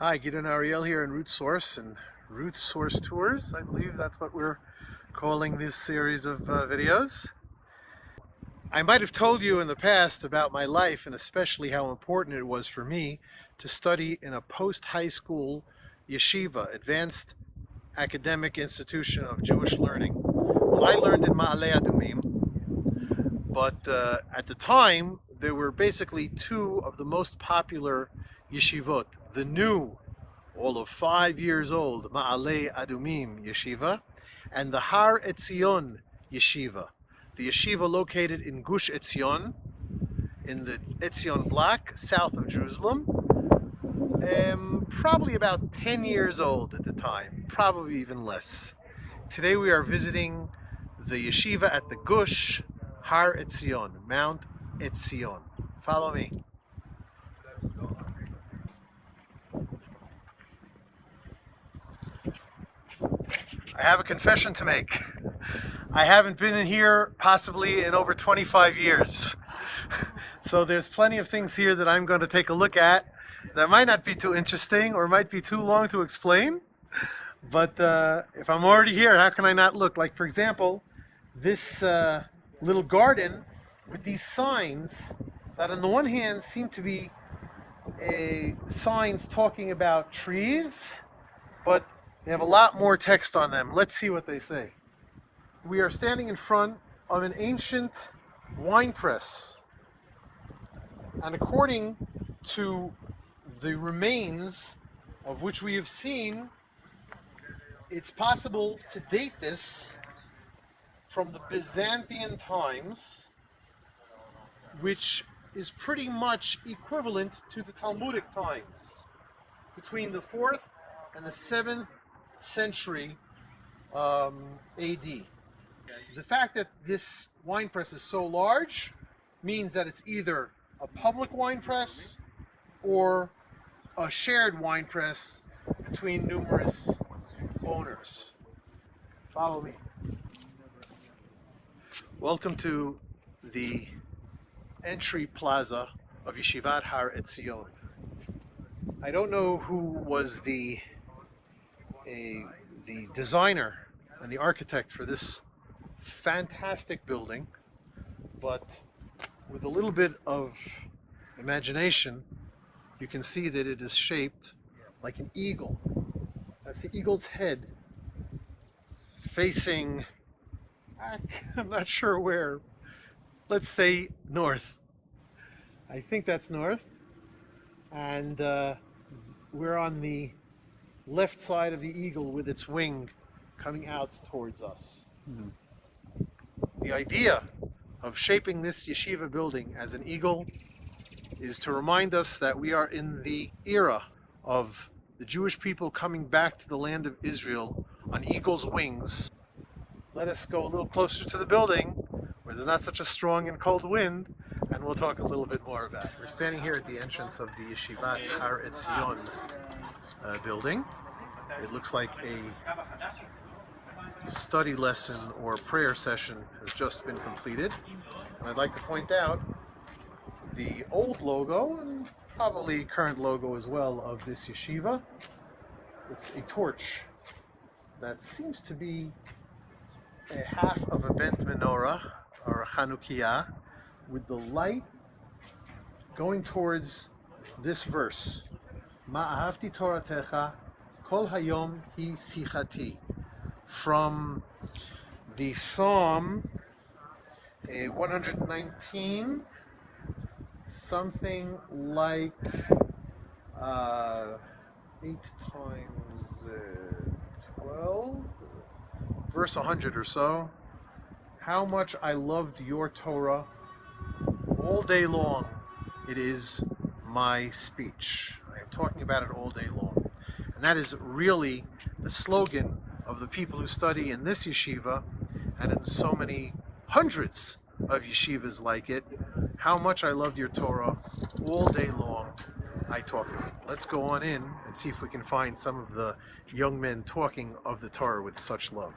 Hi, Gidon Ariel here in Root Source and Root Source Tours. I believe that's what we're calling this series of videos. I might have told you in the past about my life and especially how important it was for me to study in a post-high school yeshiva, advanced academic institution of Jewish learning. Well, I learned in Ma'aleh Adumim, but at the time there were basically two of the most popular yeshivot. The new, all of 5 years old, Ma'aleh Adumim Yeshiva, and the Har Etzion Yeshiva, the yeshiva located in Gush Etzion, in the Etzion block, south of Jerusalem, probably about 10 years old at the time, probably even less. Today we are visiting the yeshiva at the Gush, Har Etzion, Mount Etzion. Follow me. I have a confession to make. I haven't been in here possibly in over 25 years. So there's plenty of things here that I'm going to take a look at that might not be too interesting or might be too long to explain. But if I'm already here, how can I not look? Like, for example, this little garden with these signs that on the one hand seem to be signs talking about trees, but they have a lot more text on them. Let's see what they say. We are standing in front of an ancient wine press. And according to the remains of which we have seen, it's possible to date this from the Byzantine times, which is pretty much equivalent to the Talmudic times, between the 4th and the 7th century AD. The fact that this wine press is so large means that it's either a public wine press or a shared wine press between numerous owners. Follow me. Welcome to the entry plaza of Yeshivat Har Etzion. I don't know who was the designer and the architect for this fantastic building, but with a little bit of imagination, you can see that it is shaped like an eagle. That's the eagle's head facing, I'm not sure where, let's say north. I think that's north. And we're on the left side of the eagle with its wing coming out towards us. The idea of shaping this yeshiva building as an eagle is to remind us that we are in the era of the Jewish people coming back to the land of Israel on eagle's wings. Let us go a little closer to the building where there's not such a strong and cold wind, and we'll talk a little bit more about it. We're standing here at the entrance of the Yeshivat Har Etzion building. It looks like a study lesson or prayer session has just been completed. And I'd like to point out the old logo, and probably current logo as well, of this yeshiva. It's a torch that seems to be a half of a bent menorah, or a Chanukiah, with the light going towards this verse. Ma'ahavti toratecha kol hayom hi sichati. From the Psalm 119, something like 8 times 12, verse 100 or so. How much I loved your Torah all day long. It is my speech. I am talking about it all day long. And that is really the slogan of the people who study in this yeshiva and in so many hundreds of yeshivas like it. How much I loved your Torah all day long. I talk of it. Let's go on in and see if we can find some of the young men talking of the Torah with such love.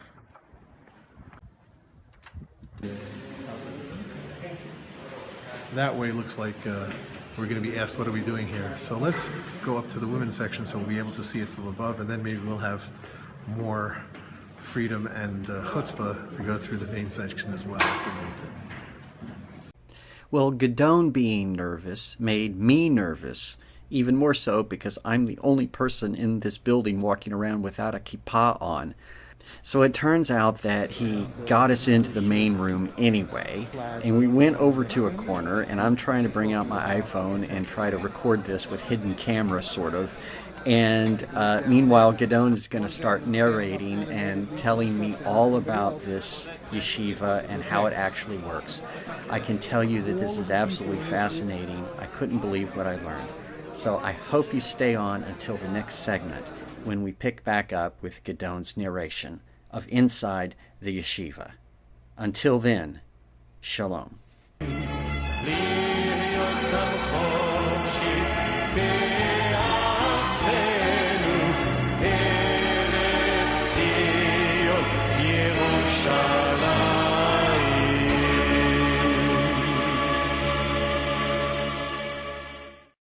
That way looks like we're going to be asked, what are we doing here? So let's go up to the women's section so we'll be able to see it from above, and then maybe we'll have more freedom and chutzpah to go through the main section as well if we need to. Well, Gidon being nervous made me nervous, even more so because I'm the only person in this building walking around without a kippah on. So it turns out that he got us into the main room anyway, and we went over to a corner, and I'm trying to bring out my iPhone and try to record this with hidden camera, sort of. And meanwhile, Gidon is going to start narrating and telling me all about this yeshiva and how it actually works. I can tell you that this is absolutely fascinating. I couldn't believe what I learned. So I hope you stay on until the next segment, when we pick back up with Gidon's narration of inside the yeshiva. Until then, shalom.